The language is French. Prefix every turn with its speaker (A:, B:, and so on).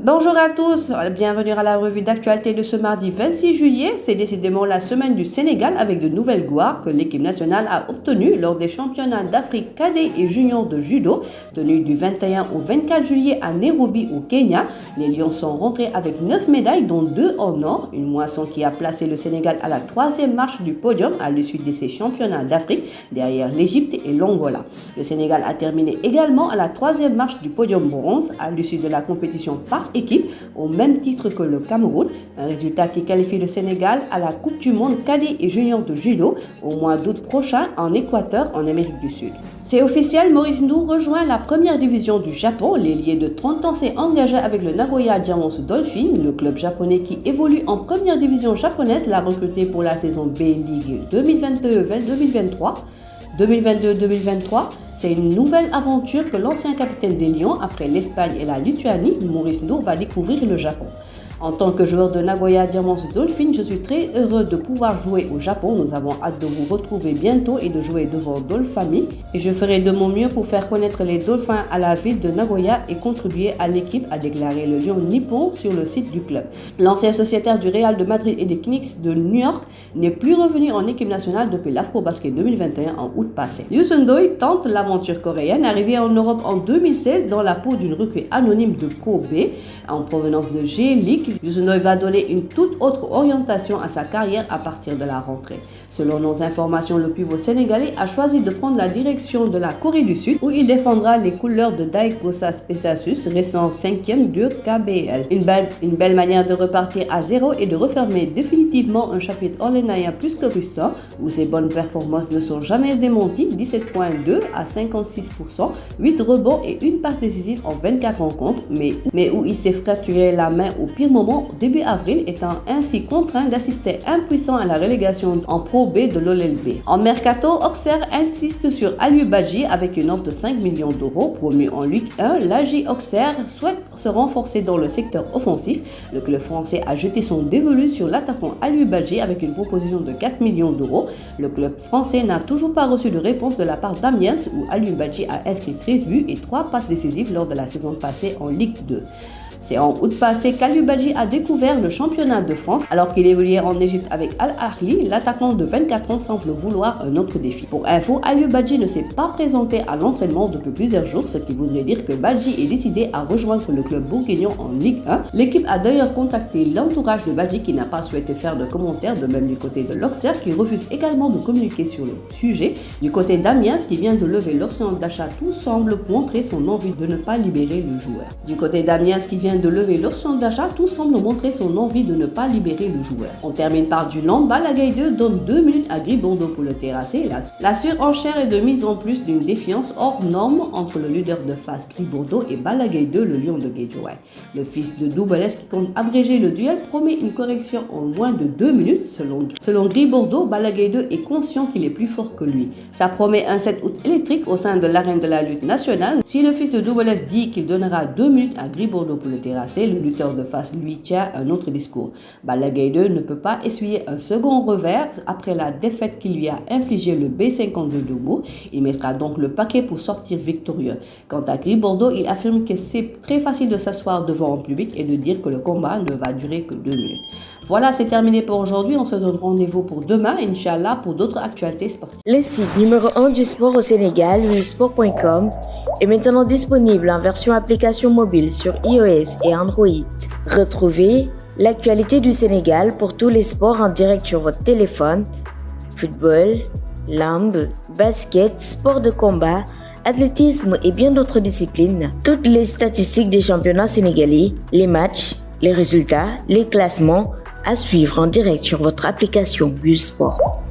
A: Bonjour à tous, bienvenue à la revue d'actualité de ce mardi 26 juillet. C'est décidément la semaine du Sénégal avec de nouvelles gloires que l'équipe nationale a obtenues lors des championnats d'Afrique cadets et juniors de judo tenus du 21 au 24 juillet à Nairobi au Kenya. Les Lions sont rentrés avec 9 médailles dont 2 en or, une moisson qui a placé le Sénégal à la 3e marche du podium à l'issue de ces championnats d'Afrique derrière l'Égypte et l'Angola. Le Sénégal a terminé également à la 3e marche du podium bronze à l'issue de la compétition par équipe au même titre que le Cameroun, un résultat qui qualifie le Sénégal à la Coupe du monde cadet et junior de judo au mois d'août prochain en Équateur en Amérique du Sud. C'est officiel, Maurice Ndour rejoint la première division du Japon. L'ailier de 30 ans s'est engagé avec le Nagoya Diamonds Dolphins. Le club japonais qui évolue en première division japonaise l'a recruté pour la saison B-League 2022-2023. 2022-2023, c'est une nouvelle aventure que l'ancien capitaine des Lions, après l'Espagne et la Lituanie, Maurice Ndour va découvrir le Japon. En tant que joueur de Nagoya Diamonds Dolphins, je suis très heureux de pouvoir jouer au Japon. Nous avons hâte de vous retrouver bientôt et de jouer devant Dolphami. Et je ferai de mon mieux pour faire connaître les Dolphins à la ville de Nagoya et contribuer à l'équipe, a déclaré le Lion nippon sur le site du club. L'ancien sociétaire du Real de Madrid et des Knicks de New York n'est plus revenu en équipe nationale depuis l'Afro-Basket 2021 en août passé. Youssou N'Doye tente l'aventure coréenne, arrivé en Europe en 2016 dans la peau d'une recrue anonyme de Pro B en provenance de G-League. Youssou N'Doye va donner une toute autre orientation à sa carrière à partir de la rentrée. Selon nos informations, le pivot sénégalais a choisi de prendre la direction de la Corée du Sud où il défendra les couleurs de Daikosas Pegasus, récent 5e de KBL. Une belle manière de repartir à zéro et de refermer définitivement un chapitre orléanaïen plus que frustrant où ses bonnes performances ne sont jamais démenties, 17.2 à 56%, 8 rebonds et une passe décisive en 24 rencontres, mais où il s'est fracturé la main au pire moment début avril, étant ainsi contraint d'assister impuissant à la relégation en Pro B de l'OLB. En mercato, Auxerre insiste sur Aliou Badji avec une offre de 5 millions d'euros. Promu en Ligue 1, l'AJ Auxerre souhaite se renforcer dans le secteur offensif. Le club français a jeté son dévolu sur l'attaquant Aliou Badji avec une proposition de 4 millions d'euros. Le club français n'a toujours pas reçu de réponse de la part d'Amiens où Aliou Badji a inscrit 13 buts et 3 passes décisives lors de la saison passée en Ligue 2. C'est en août passé qu'Aliou Badji a découvert le championnat de France. Alors qu'il évoluait en Égypte avec Al Ahly, l'attaquant de 24 ans semble vouloir un autre défi. Pour info, Aliou Badji ne s'est pas présenté à l'entraînement depuis plusieurs jours, ce qui voudrait dire que Badji est décidé à rejoindre le club bourguignon en Ligue 1. L'équipe a d'ailleurs contacté l'entourage de Badji qui n'a pas souhaité faire de commentaires, de même du côté de l'Auxerre qui refuse également de communiquer sur le sujet. Du côté d'Amiens qui vient de lever l'option d'achat, tout semble montrer son envie de ne pas libérer le joueur. Du côté d'Amiens qui vient de lever l'option d'achat, tout semble montrer son envie de ne pas libérer le joueur. On termine par du long. Balla Gaye 2 donne 2 minutes à Gris Bordeaux pour le terrasser. La surenchère est de mise en plus d'une défiance hors norme entre le leader de face Gris Bordeaux et Balla Gaye 2, le lion de Guédiawaye. Le fils de Double S qui compte abréger le duel promet une correction en moins de 2 minutes. Selon Gris Bordeaux, Balla Gaye 2 est conscient qu'il est plus fort que lui. Ça promet un 7 août électrique au sein de l'arène de la lutte nationale. Si le fils de Double S dit qu'il donnera 2 minutes à Gris Bordeaux pour le terrasser, le lutteur de face lui tient un autre discours. Balla Gaye 2 ne peut pas essuyer un second revers après la défaite qui lui a infligé le B52 de Bourg. Il mettra donc le paquet pour sortir victorieux. Quant à Gris Bordeaux, il affirme que c'est très facile de s'asseoir devant un public et de dire que le combat ne va durer que 2 minutes. Voilà, c'est terminé pour aujourd'hui. On se donne rendez-vous pour demain, Inch'Allah, pour d'autres actualités sportives.
B: Le site numéro 1 du sport au Sénégal, sport.com, est maintenant disponible en version application mobile sur iOS et Android. Retrouvez l'actualité du Sénégal pour tous les sports en direct sur votre téléphone. Football, lambe, basket, sport de combat, athlétisme et bien d'autres disciplines. Toutes les statistiques des championnats sénégalais, les matchs, les résultats, les classements à suivre en direct sur votre application Sport.